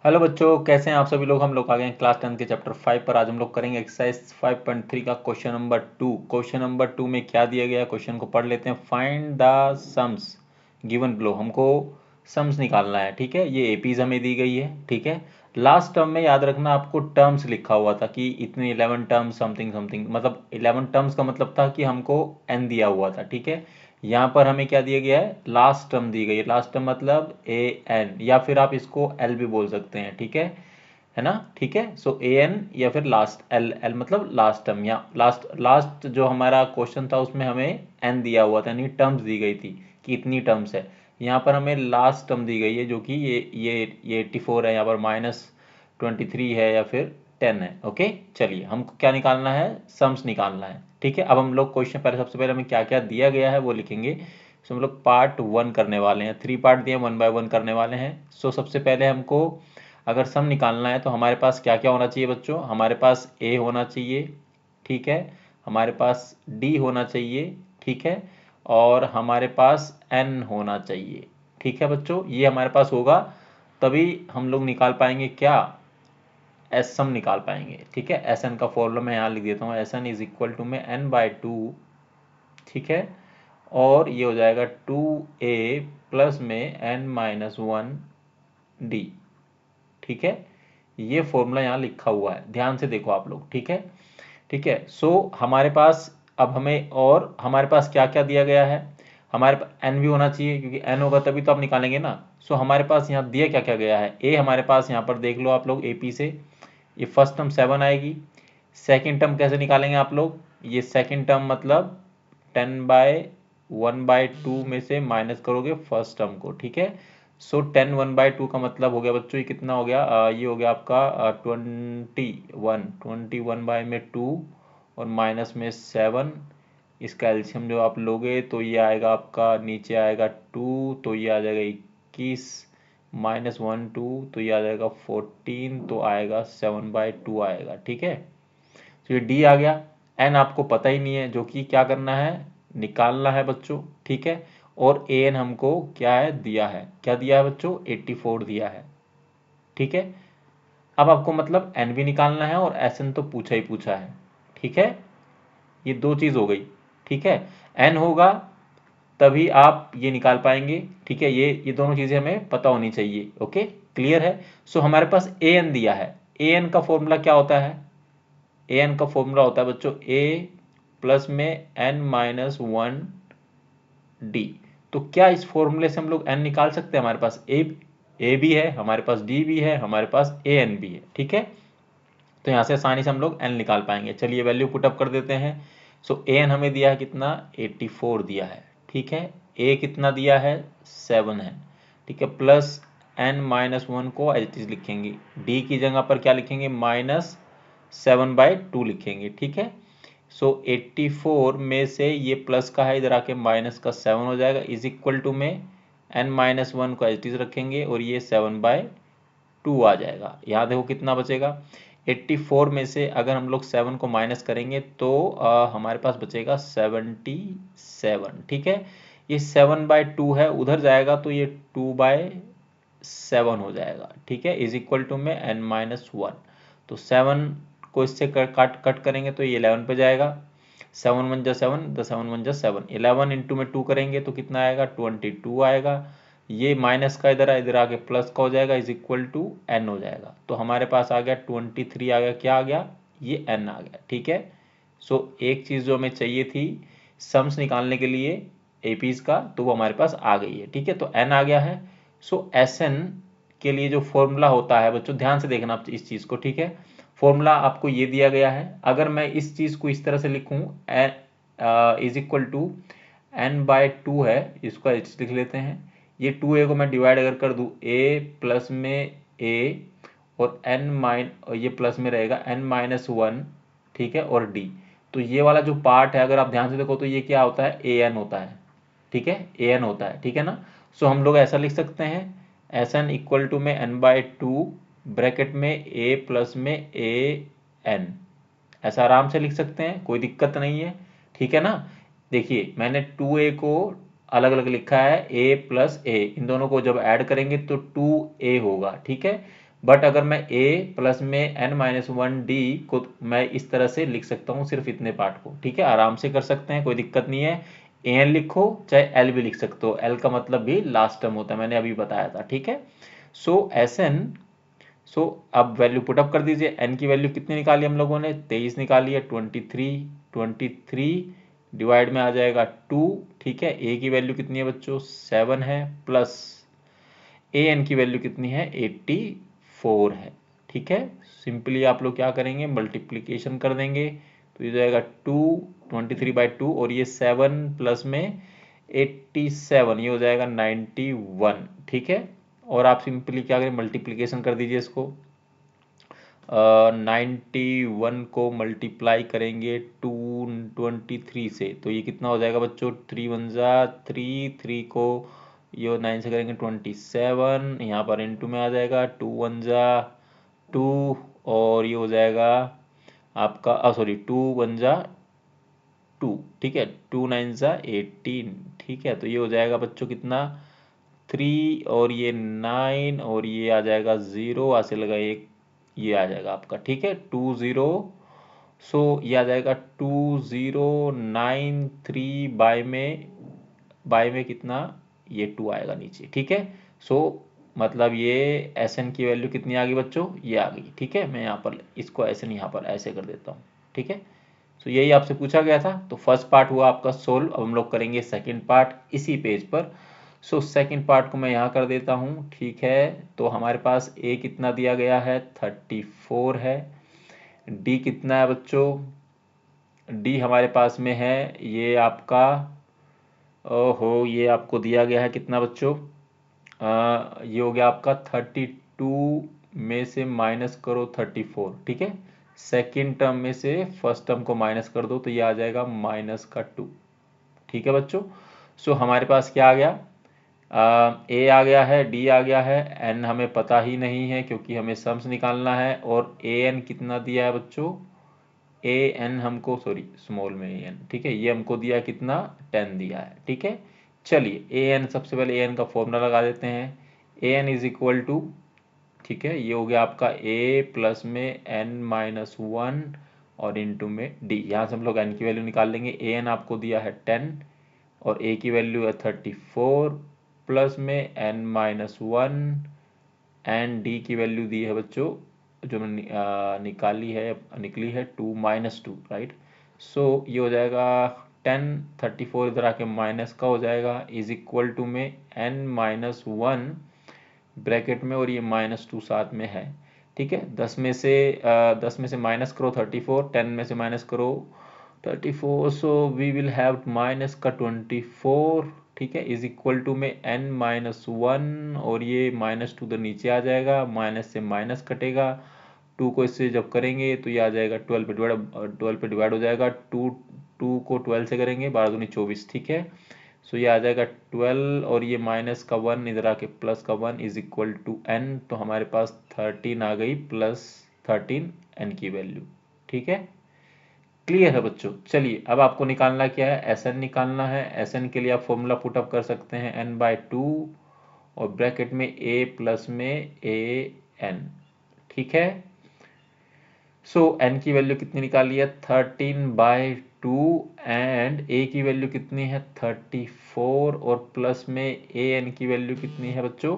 Hello बच्चों, कैसे हैं आप सभी लोग। हम लोग आ गए हैं क्लास 10 के चैप्टर 5 पर। आज हम लोग करेंगे एक्सरसाइज 5.3 का क्वेश्चन नंबर 2। क्वेश्चन नंबर 2 में क्या दिया गया है, क्वेश्चन को पढ़ लेते हैं। Find the sums given below. हमको सम्स निकालना है, ठीक है। ये एपीज हमें दी गई है, ठीक है। लास्ट टर्म में याद रखना, आपको टर्म्स लिखा हुआ था कि इतने 11 टर्म्स समथिंग समथिंग, मतलब 11 टर्म्स का मतलब था कि हमको एन दिया हुआ था, ठीक है। यहाँ पर हमें क्या दिया गया है, लास्ट टर्म दी गई है। लास्ट टर्म मतलब ए एन, या फिर आप इसको एल भी बोल सकते हैं, ठीक है ना, ठीक है। सो ए एन या फिर लास्ट एल, एल मतलब लास्ट टर्म। या लास्ट लास्ट जो हमारा क्वेश्चन था उसमें हमें एन दिया हुआ था, यानी टर्म्स दी गई थी कि इतनी टर्म्स है। यहाँ पर हमें लास्ट टर्म दी गई है जो कि ये 84 है, यहाँ पर -23 है या फिर 10 है। ओके, चलिए हमको क्या निकालना है, सम्स निकालना है, ठीक है। अब हम लोग क्वेश्चन पहले, सबसे पहले हमें क्या क्या दिया गया है वो लिखेंगे। सो हम लोग पार्ट 1 करने वाले हैं, 3 पार्ट दिए, 1 बाय 1 करने वाले हैं। सो सबसे पहले हमको अगर सम निकालना है तो हमारे पास क्या क्या होना चाहिए बच्चों। हमारे पास ए होना चाहिए, ठीक है। हमारे पास डी होना चाहिए, ठीक है। और हमारे पास एन होना चाहिए, ठीक है बच्चों। ये हमारे पास होगा तभी हम लोग निकाल पाएंगे क्या, एस सम निकाल पाएंगे, ठीक है। एस एन का फॉर्मूला मैं यहाँ लिख देता हूँ। S N is equal to में n/2, ठीक है। और ये हो जाएगा 2a प्लस में n-1d, ठीक है। ये फॉर्मूला यहाँ लिखा हुआ है, ध्यान से देखो आप लोग, ठीक है। ठीक है, सो हमारे पास अब हमें, और हमारे पास क्या क्या दिया गया है। हमारे पास एन भी होना चाहिए, क्योंकि एन होगा तभी तो आप निकालेंगे ना। सो हमारे पास यहाँ दिया क्या क्या गया है। ए हमारे पास यहाँ पर देख लो आप लोग, एपी से ये फर्स्ट टर्म 7 आएगी। सेकंड टर्म कैसे निकालेंगे आप लोग, ये सेकंड टर्म मतलब 10/1/2 में से माइनस करोगे फर्स्ट टर्म को, ठीक है। सो 10 1/2 का मतलब हो गया बच्चों, ये कितना हो गया, ये हो गया आपका 21/2 और माइनस में 7। इसका एल्शियम जो आप लोगे तो ये आएगा आपका, नीचे आएगा 2 तो ये आ जाएगा 21, -1 2 तो ये आ जाएगा 14, तो आएगा 7/2 आएगा, ठीक है। तो ये डी आ गया। एन आपको पता ही नहीं है, जो कि क्या करना है, निकालना है बच्चों, ठीक है। और ए एन हमको क्या है, दिया है, क्या दिया है बच्चों, 84 दिया है, ठीक है। अब आपको मतलब एन भी निकालना है और एस एन तो पूछा ही पूछा है, ठीक है। ये दो चीज हो गई, ठीक है। एन होगा तभी आप ये निकाल पाएंगे, ठीक है। ये दोनों चीजें हमें पता होनी चाहिए, ओके, क्लियर है। सो हमारे पास ए एन दिया है। ए एन का फॉर्मूला क्या होता है, ए एन का फॉर्मूला होता है बच्चों ए प्लस में n-1d। तो क्या इस फॉर्मूले से हम लोग एन निकाल सकते हैं। हमारे पास ए भी है, हमारे पास डी भी है, हमारे पास ए एन भी है, ठीक है। तो यहाँ से आसानी से हम लोग एन निकाल पाएंगे। चलिए वैल्यू पुटअप कर देते हैं। सो ए एन हमें दिया है कितना, 84 दिया है, ठीक है। ए कितना दिया है, 7 है, ठीक है। प्लस n-1 को एज इट इज लिखेंगे, डी की जगह पर क्या लिखेंगे, -7/2 लिखेंगे, ठीक है। सो 84 में से ये प्लस का है, इधर आके माइनस का 7 हो जाएगा, इज इक्वल टू में n-1 को एज इट इज रखेंगे और ये 7/2 आ जाएगा। यहाँ देखो कितना बचेगा, 84 में से अगर हम लोग 7 को माइनस करेंगे तो हमारे पास बचेगा 77, ठीक है। ये 7/2 है, उधर जाएगा तो ये 2/7 हो जाएगा, ठीक है। इज इक्वल टू में n-1, तो 7 को इससे कट करेंगे तो ये 11 पे जाएगा। 7 1 जा 7, 7 1 जा 7, 11 इंटू में 2 करेंगे तो कितना आएगा, 22 आएगा। ये माइनस का इधर इधर आके प्लस का हो जाएगा, इज इक्वल टू एन हो जाएगा। तो हमारे पास आ गया 23 आ गया, क्या आ गया, ये एन आ गया, ठीक है। सो एक चीज जो हमें चाहिए थी सम्स निकालने के लिए एपीज का, तो वो हमारे पास आ गई है, ठीक है। तो एन आ गया है। सो एस एन के लिए जो फॉर्मूला होता है बच्चों, ध्यान से देखना आप इस चीज को, ठीक है। फॉर्मूला आपको ये दिया गया है। अगर मैं इस चीज को इस तरह से लिखूं, इज इक्वल टू n/2 है, इसको लिख लेते हैं। ये 2a को मैं डिवाइड अगर कर दूं, a प्लस में a और ये प्लस में रहेगा n-1, ठीक है, और d। तो ये वाला जो पार्ट है अगर आप ध्यान से देखो तो ये क्या होता है, an होता है, ठीक है, an होता है, ठीक है ना। सो हम लोग ऐसा लिख सकते हैं, एस एन इक्वल टू में n/2 ब्रैकेट में a प्लस में a n, ऐसा आराम से लिख सकते हैं, कोई दिक्कत नहीं है, ठीक है ना। देखिए मैंने 2a को अलग अलग लिखा है, a प्लस a, इन दोनों को जब ऐड करेंगे तो 2a होगा, ठीक है। बट अगर मैं a प्लस में n-1d को मैं इस तरह से लिख सकता हूँ, सिर्फ इतने पार्ट को, ठीक है, आराम से कर सकते हैं, कोई दिक्कत नहीं है। an लिखो चाहे l भी लिख सकते हो, l का मतलब भी लास्ट टर्म होता है, मैंने अभी बताया था, ठीक है। सो Sn, सो अब वैल्यू पुटअप कर दीजिए। n की वैल्यू कितनी निकाली हम लोगों ने, 23 निकाली है, 23 डिवाइड में आ जाएगा 2, ठीक है। a की वैल्यू कितनी है बच्चों, 7 है, प्लस an की वैल्यू कितनी है, 84 है, ठीक है। सिंपली आप लोग क्या करेंगे, मल्टीप्लीकेशन कर देंगे, तो ये जाएगा 23/2, और ये 7 प्लस में 87, ये हो जाएगा 91, ठीक है। और आप सिंपली क्या करें, मल्टीप्लीकेशन कर दीजिए इसको। 91 को मल्टीप्लाई करेंगे 223 से, तो ये कितना हो जाएगा बच्चों, 3 1 जा 3, 3 को ये 9 से करेंगे 27, यहाँ पर इनटू में आ जाएगा, 2 1 जा 2, और ये हो जाएगा आपका सॉरी 2 1 जा 2, ठीक है, 2 9 जा 18, ठीक है। तो ये हो जाएगा बच्चों कितना, 3 और ये 9 और ये आ जाएगा 0, आ से लगा एक, ये आ जाएगा आपका, ठीक है, 20। सो ये आ जाएगा 2093 बाय में कितना, ये 2 आएगा नीचे, ठीक है। सो मतलब ये Sn की वैल्यू कितनी आ गई बच्चों, ये आ गई, ठीक है। मैं यहाँ पर इसको Sn यहाँ पर ऐसे कर देता हूँ, ठीक है। सो यही आपसे पूछा गया था। तो फर्स्ट पार्ट हुआ आपका सोल्व। अब हम लोग करेंगे सेकंड पार्ट इसी पेज पर। सो सेकंड पार्ट को मैं यहाँ कर देता हूँ, ठीक है। तो हमारे पास a कितना दिया गया है, 34 है। d कितना है बच्चों, d हमारे पास में है ये आपका, ओहो, ये आपको दिया गया है कितना बच्चों, ये हो गया आपका 32 में से माइनस करो 34, ठीक है। सेकेंड टर्म में से फर्स्ट टर्म को माइनस कर दो, तो ये आ जाएगा -2, ठीक है बच्चों। सो हमारे पास क्या आ गया, ए आ गया है, डी आ गया है, एन हमें पता ही नहीं है क्योंकि हमें सम्स निकालना है, और ए एन कितना दिया है बच्चों, ए एन हमको, सॉरी स्मॉल में ए एन, ठीक है, ये हमको दिया कितना, 10 दिया है, ठीक है। चलिए ए एन, सबसे पहले ए एन का फॉर्मूला लगा देते हैं। ए एन इज इक्वल टू, ठीक है, ये हो गया आपका ए प्लस में n-1 और इंटू में डी, यहाँ से हम लोग n की वैल्यू निकाल लेंगे। ए एन आपको दिया है 10 और a की वैल्यू है 34, प्लस में n-1 एंड डी की वैल्यू दी है बच्चों, जो निकाली है, निकली है 2 - 2, राइट। सो ये हो जाएगा 10, 34 इधर आके माइनस का हो जाएगा, इज इक्वल टू में n-1 ब्रैकेट में, और ये -2 साथ में है, ठीक है। 10 में से माइनस करो 34, 10 में से माइनस करो 34, so we will have minus का 24, ठीक है, इज इक्वल टू में n-1, और ये -2 तो नीचे आ जाएगा, माइनस से माइनस कटेगा, 2 को इससे जब करेंगे तो ये आ जाएगा 12 पे डिवाइड हो जाएगा, 2 को 12 से करेंगे, 12 दूनी 24, ठीक है। सो ये आ जाएगा 12, और ये माइनस का 1 इधर आके प्लस का 1 इज इक्वल टू n, तो हमारे पास 13 आ गई, प्लस 13 n की वैल्यू, ठीक है। क्लियर है बच्चों। चलिए अब आपको निकालना क्या है, Sn निकालना है। Sn के लिए आप फॉर्मूला पुटअप कर सकते हैं, n/2 और ब्रैकेट में a प्लस में an, ठीक है। सो n की वैल्यू कितनी निकाली है, 13/2, एंड a की वैल्यू कितनी है 34, और प्लस में an की वैल्यू कितनी है बच्चों,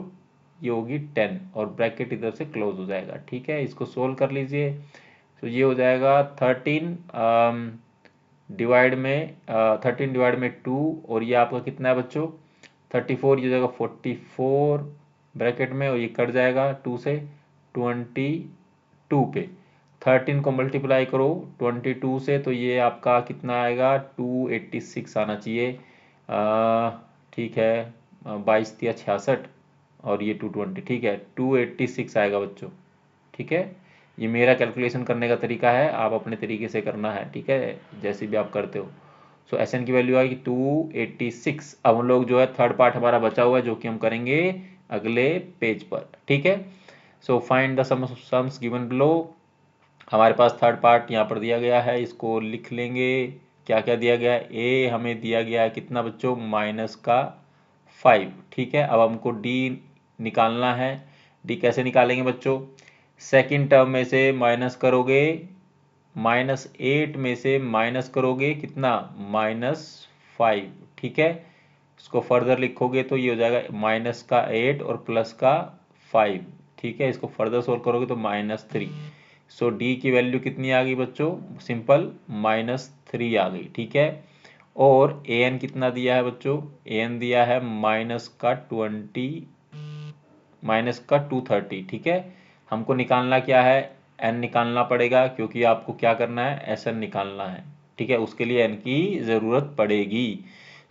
ये होगी 10, और ब्रैकेट इधर से क्लोज हो जाएगा, ठीक है। इसको सोल्व कर लीजिए, तो ये हो जाएगा 13 डिवाइड में 2, और ये आपका कितना है बच्चों 34, ये हो जाएगा 44 ब्रैकेट में, और ये कट जाएगा 2 से 22 पे, 13 को मल्टीप्लाई करो 22 से, तो ये आपका कितना आएगा 286 आना चाहिए, ठीक है, 22 या 66, और ये 220, ठीक है, 286 आएगा बच्चों, ठीक है। ये मेरा कैलकुलेशन करने का तरीका है, आप अपने तरीके से करना है, ठीक है, जैसे भी आप करते हो। सो Sn की वैल्यू आएगी 286। अब हम लोग जो है थर्ड पार्ट हमारा बचा हुआ है, जो कि हम करेंगे अगले पेज पर, ठीक है। So find the sums given below. हमारे पास थर्ड पार्ट यहाँ पर दिया गया है, इसको लिख लेंगे। क्या क्या दिया गया है, ए हमें दिया गया है कितना बच्चों, -5, ठीक है। अब हमको डी निकालना है। डी कैसे निकालेंगे बच्चों, सेकंड टर्म में से माइनस करोगे, -8 में से माइनस करोगे कितना, -5, ठीक है। इसको फर्दर लिखोगे तो ये हो जाएगा -8 और +5, ठीक है। इसको फर्दर सोल्व करोगे तो -3। सो डी की वैल्यू कितनी आ गई बच्चों, सिंपल -3 आ गई, ठीक है। और ए एन कितना दिया है बच्चों, ए एन दिया है -230, ठीक है। हमको निकालना क्या है, एन निकालना पड़ेगा, क्योंकि आपको क्या करना है, एस एन निकालना है, ठीक है। उसके लिए एन की ज़रूरत पड़ेगी।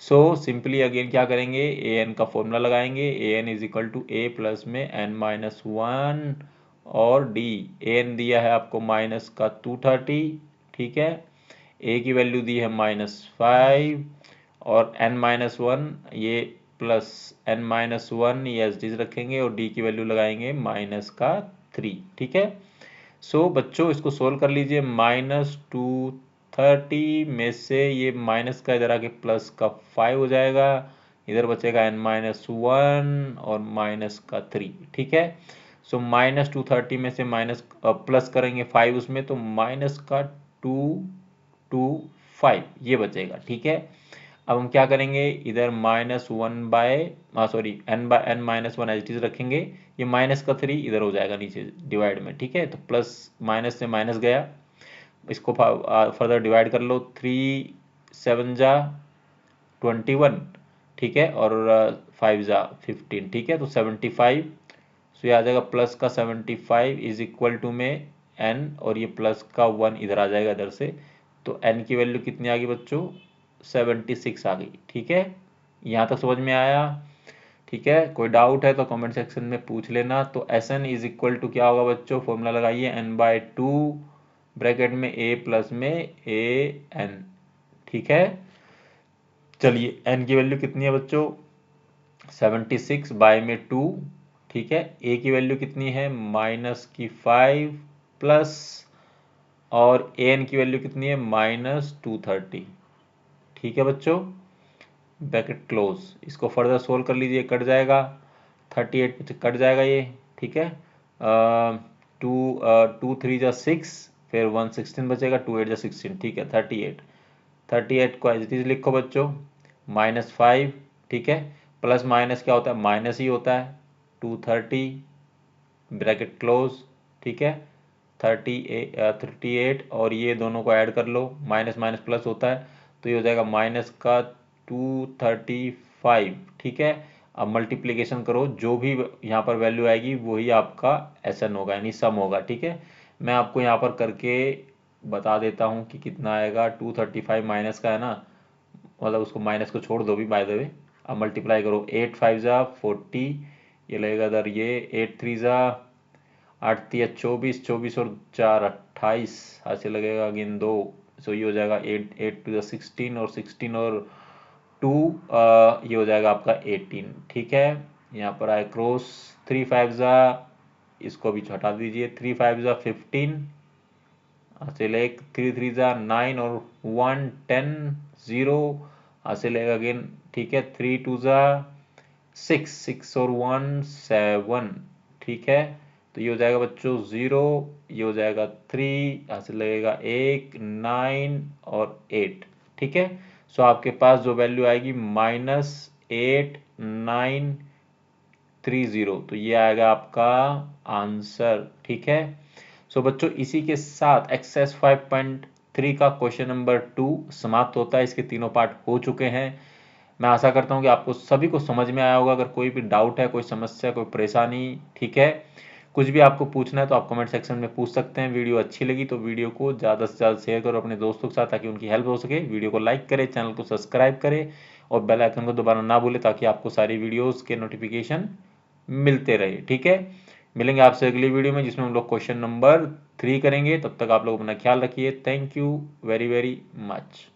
सो सिंपली अगेन क्या करेंगे, ए एन का फॉर्मूला लगाएंगे, a n is equal to a plus में n-1 और डी, ए एन दिया है आपको -230, ठीक है। ए की वैल्यू दी है -5 और n-1 ये प्लस n-1 ये एस डीज रखेंगे और डी की वैल्यू लगाएंगे -3, ठीक है। सो बच्चों इसको सोल्व कर लीजिए, -230 में से ये माइनस का इधर आके प्लस का 5 हो जाएगा, इधर बचेगा n-1 और -3, ठीक है। सो -230 में से माइनस प्लस करेंगे 5 उसमें, तो -225 ये बचेगा, ठीक है। अब हम क्या करेंगे, इधर n-1 एच रखेंगे, ये -3 इधर हो जाएगा नीचे डिवाइड में, ठीक है। तो प्लस माइनस से माइनस गया, इसको फर्दर डिवाइड कर लो, 3 7 जा 21, ठीक है, और 5 जा 15, ठीक है। तो 75, सो ये आ जाएगा प्लस का 75 इज इक्वल टू में n और ये प्लस का 1 इधर आ जाएगा इधर से, तो n की वैल्यू कितनी आ गई बच्चों, 76 आ गई, ठीक है। यहाँ तक समझ में आया, ठीक है। कोई डाउट है तो कमेंट सेक्शन में पूछ लेना। तो S N is equal to क्या होगा बच्चों, फॉर्मूला लगाइए, n/2 ब्रैकेट में a प्लस में a n, ठीक है। चलिए n की वैल्यू कितनी है बच्चों, 76 बाय में 2, ठीक है। a की वैल्यू कितनी है, -5 प्लस, और an की वैल्यू कितनी है, -230, ठीक है बच्चों, ब्रैकेट क्लोज। इसको फर्दर सोल्व कर लीजिए, कट जाएगा, 38 कट जाएगा ये, ठीक है। 2 3 जा 6, फिर 1 16 बचेगा, 2 8 जा 16, ठीक है। 38 को एज इट इज लिखो बच्चों, -5, ठीक है। प्लस माइनस क्या होता है, माइनस ही होता है, 230 ब्रैकेट क्लोज, ठीक है। 38 और ये दोनों को ऐड कर लो, माइनस माइनस प्लस होता है, तो ये हो जाएगा माइनस का 235, ठीक है। अब मल्टीप्लिकेशन करो, जो भी यहाँ पर वैल्यू आएगी वही आपका एसएन होगा, यानी सम होगा, ठीक है। मैं आपको यहाँ पर करके बता देता हूँ कि कितना आएगा, 235 माइनस का है ना, मतलब उसको माइनस को छोड़ दो भी बाय द वे। अब मल्टीप्लाई करो, 8 5 जा 40, ये लगेगा इधर, ये 8 3 जा 8 3 24, 24 और 4 28, ऐसे लगेगा अगेन 2, सो ये हो जाएगा 8 टू 16 और 16 और 2 ये हो जाएगा आपका 18, ठीक है। यहाँ पर आए क्रॉस, 3 5 जा, इसको भी हटा दीजिए, 3 5 जा 15, हासिल एक, 3 3 जा 9 और 1 10 0, हासिल एक अगेन, ठीक है। 3 2 जा 6 6 और 1 7, ठीक है। तो ये हो जाएगा बच्चों 0, ये हो जाएगा 3, हासिल लगेगा 1 9 और 8, ठीक है। सो आपके पास जो वैल्यू आएगी -8930, तो ये आएगा आपका आंसर, ठीक है। सो बच्चों इसी के साथ एक्सरसाइज 5.3 का क्वेश्चन नंबर 2 समाप्त होता है। इसके तीनों पार्ट हो चुके हैं। मैं आशा करता हूं कि आपको सभी को समझ में आया होगा। अगर कोई भी डाउट है, कोई समस्या, कोई परेशानी, ठीक है, कुछ भी आपको पूछना है तो आप कमेंट सेक्शन में पूछ सकते हैं। वीडियो अच्छी लगी तो वीडियो को ज़्यादा से ज़्यादा शेयर करो अपने दोस्तों के साथ, ताकि उनकी हेल्प हो सके। वीडियो को लाइक करें, चैनल को सब्सक्राइब करें और बेल आइकन को दबाना ना भूलें, ताकि आपको सारी वीडियोस के नोटिफिकेशन मिलते रहे, ठीक है। मिलेंगे आपसे अगली वीडियो में, जिसमें हम लोग क्वेश्चन नंबर 3 करेंगे। तब तक आप लोग अपना ख्याल रखिए। Thank you very very much.